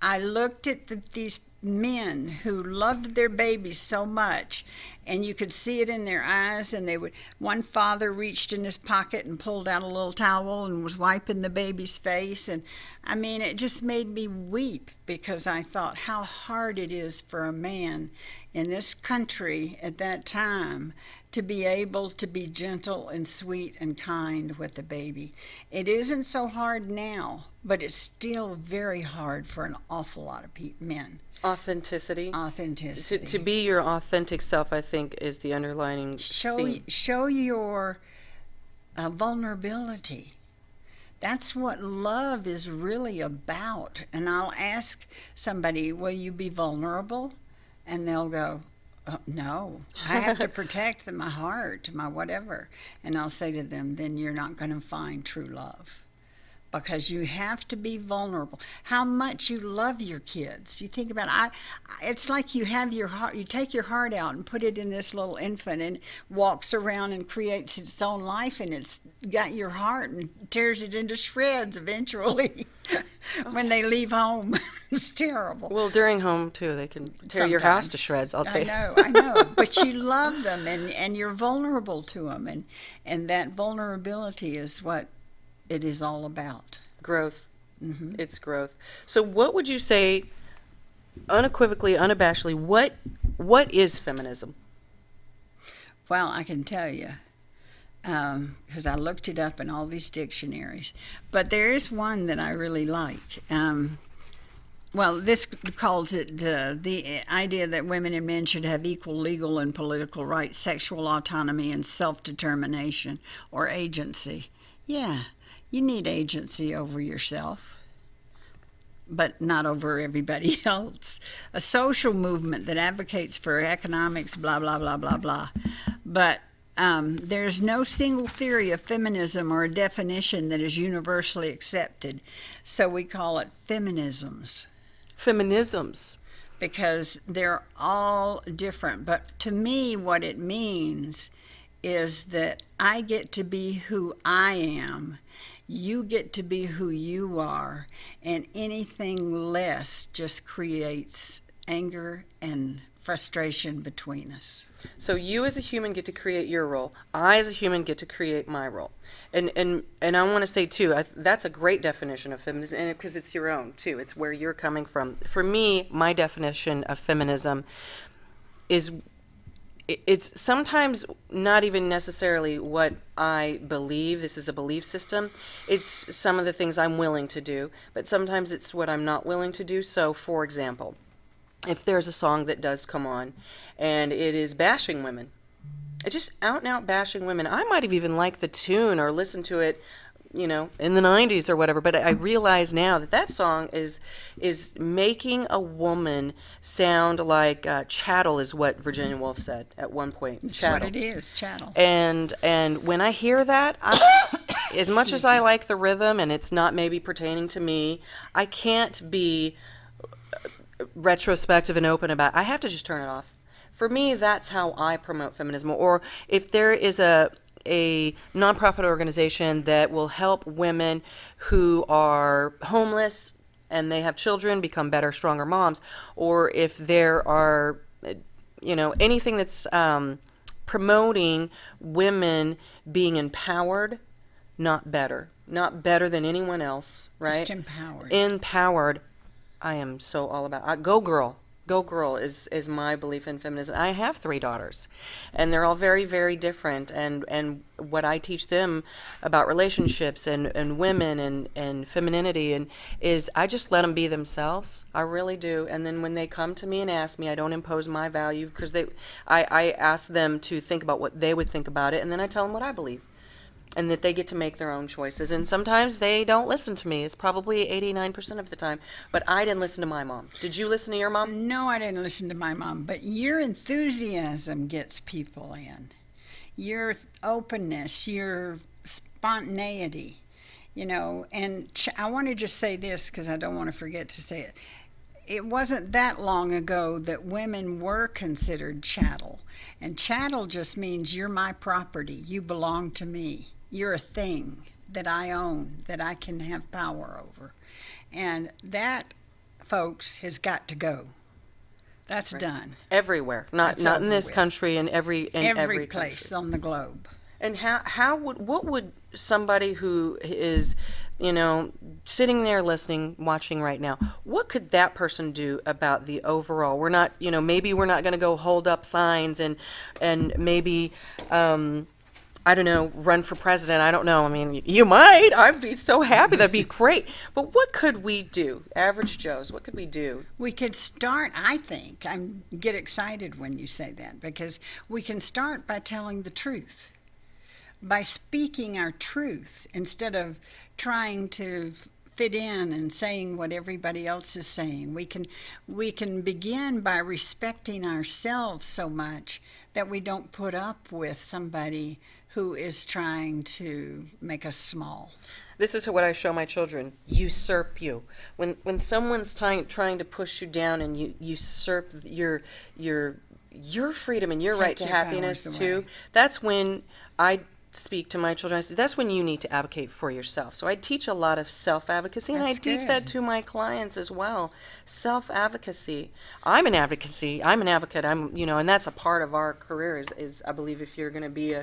I looked at these men who loved their babies so much, and you could see it in their eyes, and one father reached in his pocket and pulled out a little towel and was wiping the baby's face, and I mean, it just made me weep, because I thought how hard it is for a man in this country at that time to be able to be gentle and sweet and kind with the baby. It isn't so hard now, but it's still very hard for an awful lot of men. Authenticity. To be your authentic self, I think, is the underlining theme. Show your vulnerability. That's what love is really about. And I'll ask somebody, will you be vulnerable? And they'll go, no, I have to protect my heart, my whatever. And I'll say to them, then you're not going to find true love. Because you have to be vulnerable. How much you love your kids. You think about it. It's like you have your heart, you take your heart out and put it in this little infant, and walks around and creates its own life, and it's got your heart and tears it into shreds eventually when they leave home. It's terrible. Well, during home, too, they can tear your house to shreds, I'll tell you. I know. But you love them, and you're vulnerable to them, and that vulnerability is what it is all about. Growth. Mm-hmm. It's growth. So what would you say unequivocally, unabashedly, what is feminism? Well, I can tell you, because I looked it up in all these dictionaries. But there is one that I really like. Well, this calls it the idea that women and men should have equal legal and political rights, sexual autonomy, and self-determination or agency. Yeah, you need agency over yourself, but not over everybody else. A social movement that advocates for economics, blah, blah, blah, blah, blah. But there's no single theory of feminism or a definition that is universally accepted. So we call it feminisms. Feminisms. Because they're all different. But to me, what it means is that I get to be who I am. You get to be who you are. And anything less just creates anger and frustration between us. So you as a human get to create your role. I as a human get to create my role. And I want to say too, that's a great definition of feminism, and because it's your own too. It's where you're coming from. For me, my definition of feminism is, it's sometimes not even necessarily what I believe. This is a belief system. It's some of the things I'm willing to do, but sometimes it's what I'm not willing to do. So, for example, if there's a song that does come on and it is bashing women, it's just out and out bashing women, I might have even liked the tune or listened to it, you know, in the 90s or whatever, but I realize now that that song is making a woman sound like chattel, is what Virginia Woolf said at one point. That's chattel. what it is, chattel. And when I hear that, as much as I like the rhythm and it's not maybe pertaining to me, I can't be retrospective and open about it. I have to just turn it off. For me, that's how I promote feminism. Or if there is a nonprofit organization that will help women who are homeless and they have children become better, stronger moms, or if there are, you know, anything that's promoting women being empowered, not better than anyone else, right? Just empowered. Empowered. I am so all about go girl. Go girl is my belief in feminism. I have 3 daughters, and they're all very, very different. And what I teach them about relationships and women and femininity and is I just let them be themselves. I really do. And then when they come to me and ask me, I don't impose my value, because I ask them to think about what they would think about it, and then I tell them what I believe. And that they get to make their own choices. And sometimes they don't listen to me. It's probably 89% of the time. But I didn't listen to my mom. Did you listen to your mom? No, I didn't listen to my mom. But your enthusiasm gets people in. Your openness, your spontaneity, you know. And I want to just say this because I don't want to forget to say it. It wasn't that long ago that women were considered chattel. And chattel just means you're my property. You belong to me. You're a thing that I own, that I can have power over. And that, folks, has got to go. That's done. Everywhere. Not in this country, in every place country on the globe. And what would somebody who is, you know, sitting there listening, watching right now, what could that person do about the overall? We're not, you know, maybe we're not going to go hold up signs and maybe, I don't know, run for president. I don't know. I mean, you might. I'd be so happy. That'd be great. But what could we do? Average Joes, what could we do? We could start, I think, I get excited when you say that, because we can start by telling the truth. By speaking our truth instead of trying to fit in and saying what everybody else is saying. We can begin by respecting ourselves so much that we don't put up with somebody who is trying to make us small. This is what I show my children. Usurp you. When someone's trying to push you down and you usurp your freedom and your right to happiness too, that's when speak to my children, I say, that's when you need to advocate for yourself. So I teach a lot of self-advocacy, and I teach that to my clients as well. Self-advocacy. I'm an advocate. And that's a part of our career is I believe if you're going to be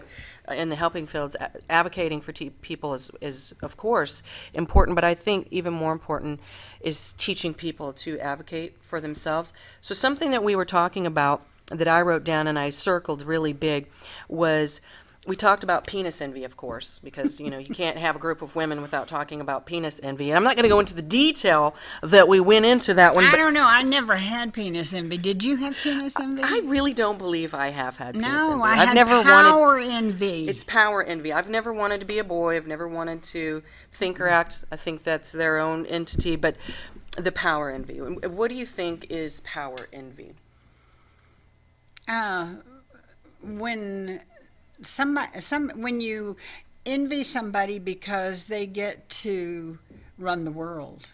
in the helping fields, advocating for people is of course important, but I think even more important is teaching people to advocate for themselves. So something that we were talking about that I wrote down and I circled really big was, we talked about penis envy, of course, because, you can't have a group of women without talking about penis envy. And I'm not going to go into the detail that we went into that one. I don't know. I never had penis envy. Did you have penis envy? I really don't believe I have had penis envy. No, I've never power envy. It's power envy. I've never wanted to be a boy. I've never wanted to think or act. I think that's their own entity. But the power envy. What do you think is power envy? When when you envy somebody because they get to run the world,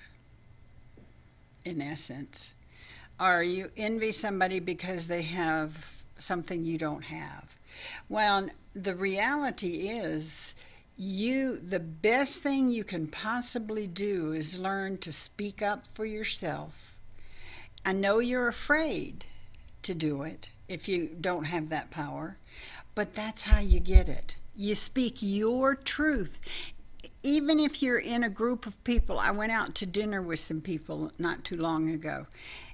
in essence, or you envy somebody because they have something you don't have. Well, the reality is, the best thing you can possibly do is learn to speak up for yourself. I know you're afraid to do it if you don't have that power, but that's how you get it. You speak your truth. Even if you're in a group of people, I went out to dinner with some people not too long ago,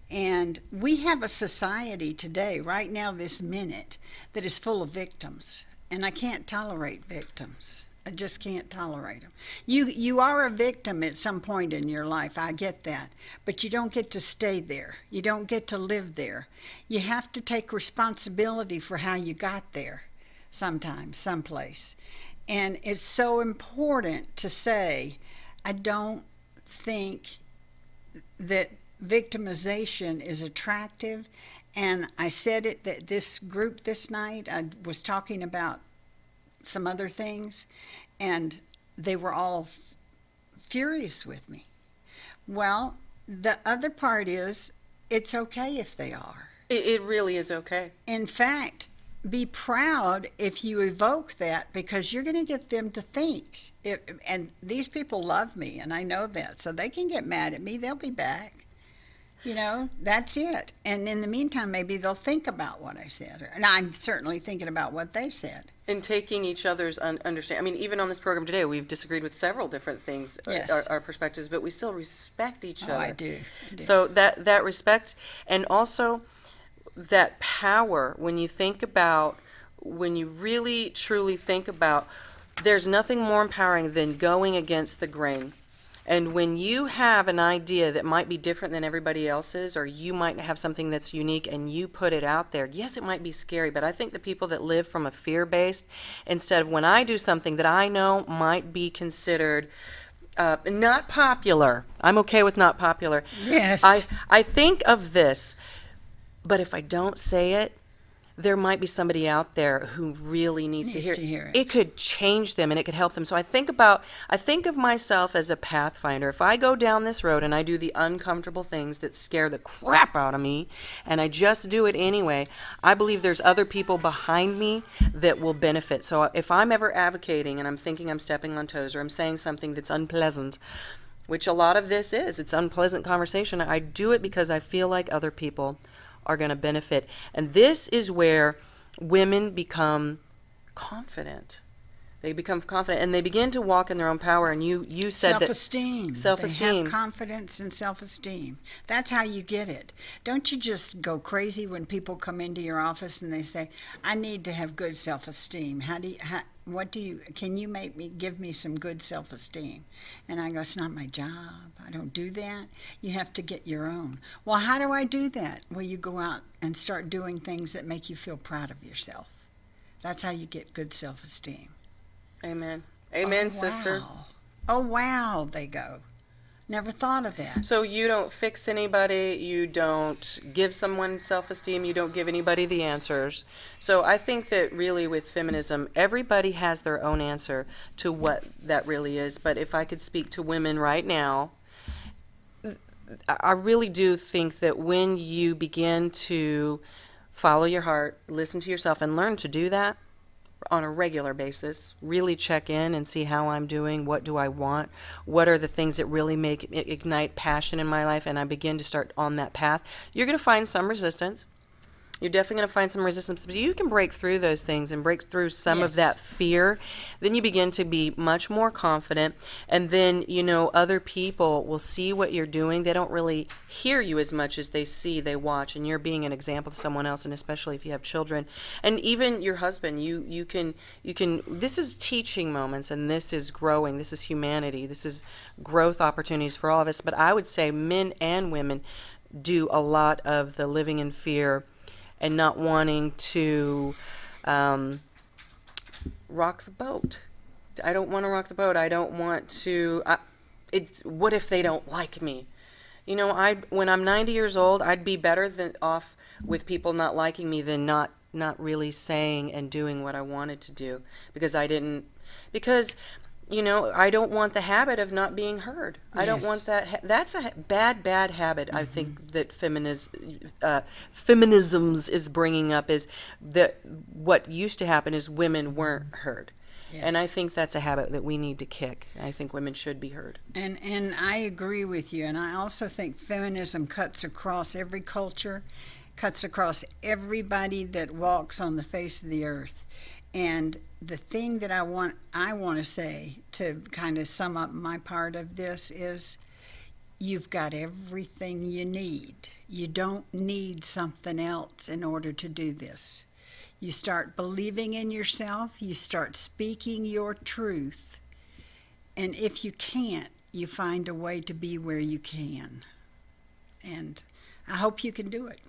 and we have a society today, right now, this minute, that is full of victims, and I can't tolerate victims. I just can't tolerate them. You are a victim at some point in your life, I get that, but you don't get to stay there. You don't get to live there. You have to take responsibility for how you got there sometimes, someplace. And it's so important to say, I don't think that victimization is attractive. And I said it, that this group this night, I was talking about some other things, and they were all furious with me. Well, the other part is, it's okay if they are. It really is okay. In fact, be proud if you evoke that, because you're going to get them to think. And these people love me, and I know that, so they can get mad at me. They'll be back. That's it. And in the meantime, maybe they'll think about what I said. And I'm certainly thinking about what they said. And taking each other's understanding. I mean, even on this program today, we've disagreed with several different things, yes, our perspections, but we still respect each other. I do. So that respect, and also that power, when you really, truly think about, there's nothing more empowering than going against the grain. And when you have an idea that might be different than everybody else's, or you might have something that's unique and you put it out there, yes, it might be scary, but I think the people that live from a fear-based, instead of when I do something that I know might be considered not popular, I'm okay with not popular. Yes. I think of this, but if I don't say it, there might be somebody out there who really needs to hear it. It could change them and it could help them. So I think of myself as a pathfinder. If I go down this road and I do the uncomfortable things that scare the crap out of me, and I just do it anyway, I believe there's other people behind me that will benefit. So if I'm ever advocating and I'm thinking I'm stepping on toes, or I'm saying something that's unpleasant, which a lot of this is, it's unpleasant conversation, I do it because I feel like other people are going to benefit. And this is where women become confident. They become confident and they begin to walk in their own power. And you said self-esteem. Self-esteem. They have confidence and self-esteem. That's how you get it. Don't you just go crazy when people come into your office and they say, I need to have good self-esteem. Can you give me some good self-esteem? And I go, it's not my job. I don't do that. You have to get your own. Well, how do I do that? Well, you go out and start doing things that make you feel proud of yourself. That's how you get good self-esteem. Amen. Amen, wow. Sister. Oh, wow, they go. Never thought of that. So you don't fix anybody, you don't give someone self-esteem, you don't give anybody the answers. So I think that really with feminism, everybody has their own answer to what that really is. But if I could speak to women right now, I really do think that when you begin to follow your heart, listen to yourself, and learn to do that, on a regular basis, really check in and see how I'm doing, what do I want, what are the things that really ignite passion in my life, and I begin to start on that path, you're going to find some resistance. You're definitely going to find some resistance, but you can break through those things and break through some of that fear. Then you begin to be much more confident, and then, you know, other people will see what you're doing. They don't really hear you as much as they see, they watch, and you're being an example to someone else, and especially if you have children. And even your husband, you can, this is teaching moments, and this is growing, this is humanity, this is growth opportunities for all of us. But I would say men and women do a lot of the living in fear and not wanting to rock the boat. I don't want to rock the boat. I don't want to. It's what if they don't like me? You know, when I'm 90 years old, I'd be better off with people not liking me than not really saying and doing what I wanted to do, because you know, I don't want the habit of not being heard. I don't want that. That's a bad habit. I think that feminisms is bringing up, is that what used to happen is women weren't heard. Yes. And I think that's a habit that we need to kick. I think women should be heard. And I agree with you. And I also think feminism cuts across every culture, cuts across everybody that walks on the face of the earth. And the thing that I want to say to kind of sum up my part of this is, you've got everything you need. You don't need something else in order to do this. You start believing in yourself, you start speaking your truth, and if you can't, you find a way to be where you can. And I hope you can do it.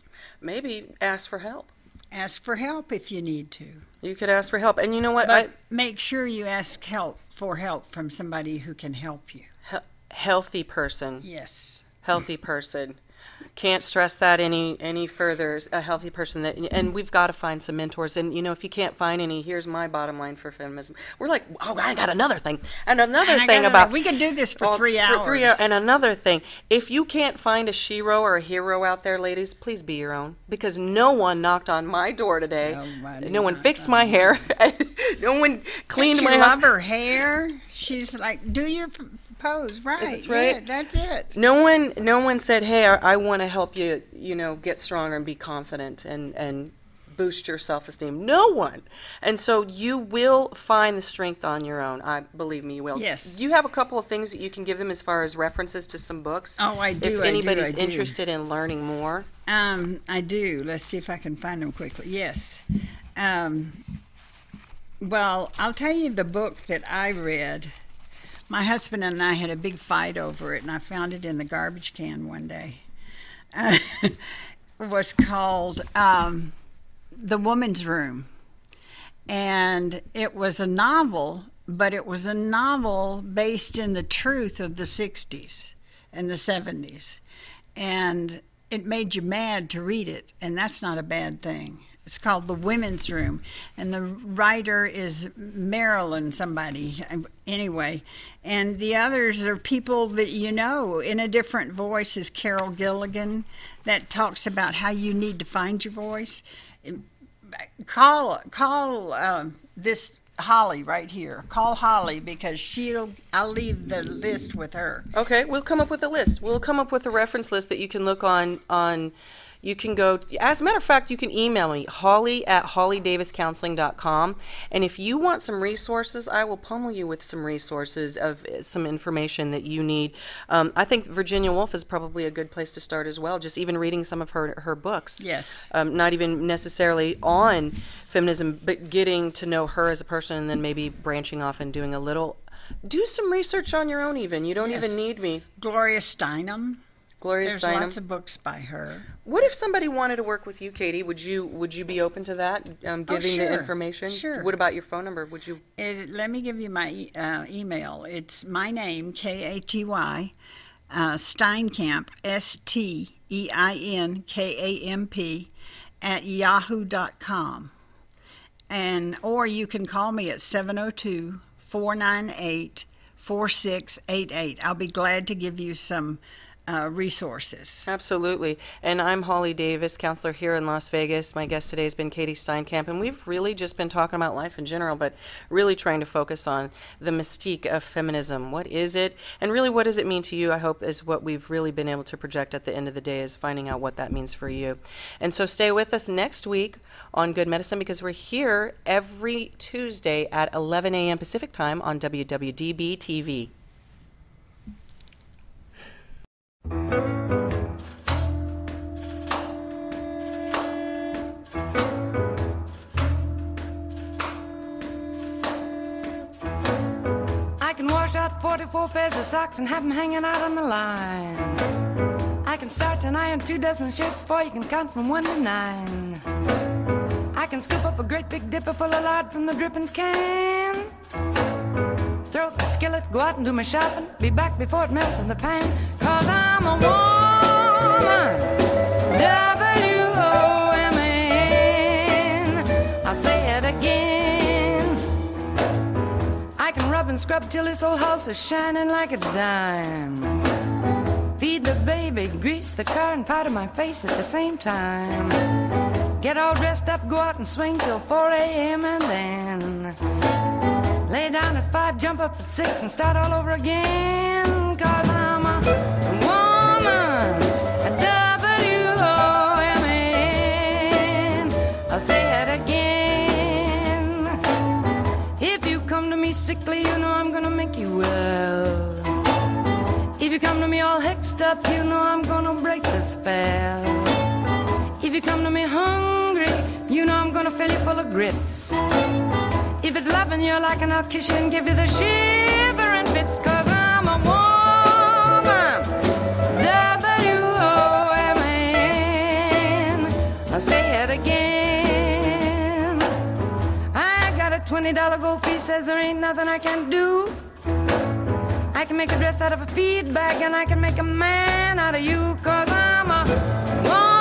Maybe ask for help. Ask for help if you need to. You could ask for help. And you know what? But make sure you ask for help from somebody who can help you. Healthy person. Yes. Healthy person. Can't stress that any further. A healthy person and we've got to find some mentors. And you know, if you can't find any, here's my bottom line for feminism. We're like, oh, I got another thing, and another thing about. We could do this for 3 hours. For 3 hours. And another thing, if you can't find a shero or a hero out there, ladies, please be your own. Because no one knocked on my door today. No one fixed my hair. No one cleaned my hair. You love her hair. She's like, do your pose, right? Is this right? Yeah, that's it. No one said, hey, I want to help you, you know, get stronger and be confident and boost your self-esteem. No one. And so you will find the strength on your own. Believe me, you will. Yes. You have a couple of things that you can give them as far as references to some books. Oh, I do. If anybody's interested in learning more. I do. Let's see if I can find them quickly. Yes. Well, I'll tell you the book that I read. My husband and I had a big fight over it, and I found it in the garbage can one day. It was called The Woman's Room. And it was a novel, but it was a novel based in the truth of the 60s and the 70s. And it made you mad to read it, and that's not a bad thing. It's called The Women's Room, and the writer is Marilyn somebody, anyway. And the others are people that you know. In a Different Voice is Carol Gilligan, that talks about how you need to find your voice. Call this Holly right here. Call Holly, because I'll leave the list with her. Okay, we'll come up with a list. We'll come up with a reference list that you can look on. You can go, as a matter of fact, you can email me, holly@hollydaviscounseling.com. And if you want some resources, I will pummel you with some resources of some information that you need. I think Virginia Woolf is probably a good place to start as well, just even reading some of her books. Yes. Not even necessarily on feminism, but getting to know her as a person, and then maybe branching off and doing do some research on your own even. You don't even need me. Gloria Steinem. There's Steinem. lots of books by her. What if somebody wanted to work with you, Katy? Would you be open to that? Giving the information? Sure. What about your phone number? Would you? Let me give you my email. It's my name, Katy, Steinkamp, STEINKAMP, @yahoo.com. Or you can call me at 702-498-4688. I'll be glad to give you some resources. Absolutely. And I'm Holly Davis, counselor here in Las Vegas. My guest today has been Katy Steinkamp, and we've really just been talking about life in general, but really trying to focus on the mystique of feminism. What is it? And really, what does it mean to you, I hope, is what we've really been able to project at the end of the day, is finding out what that means for you. And so stay with us next week on Good Medicine, because we're here every Tuesday at 11 a.m. Pacific time on WWDB TV. I can wash out 44 pairs of socks and have them hanging out on the line. I can start and iron 2 dozen shirts before you can count from 1 to 9. I can scoop up a great big dipper full of lard from the drippings can. Throw up the skillet, go out and do my shopping, be back before it melts in the pan. 'Cause I'm a woman, W-O-M-A-N. I'll say it again. I can rub and scrub till this old house is shining like a dime. Feed the baby, grease the car, and powder my face at the same time. Get all dressed up, go out and swing till 4 a.m. and then lay down at 5, jump up at 6, and start all over again. 'Cause I'm a woman, a W-O-M-A-N. I'll say it again. If you come to me sickly, you know I'm gonna make you well. If you come to me all hexed up, you know I'm gonna break the spell. If you come to me hungry, you know I'm gonna fill you full of grits. If it's loving you like, and I'll kiss you and give you the shivering fits. 'Cause I'm a woman, W-O-M-A-N. I'll say it again. I got a $20 gold piece, says there ain't nothing I can't do. I can make a dress out of a feed bag, and I can make a man out of you. 'Cause I'm a woman,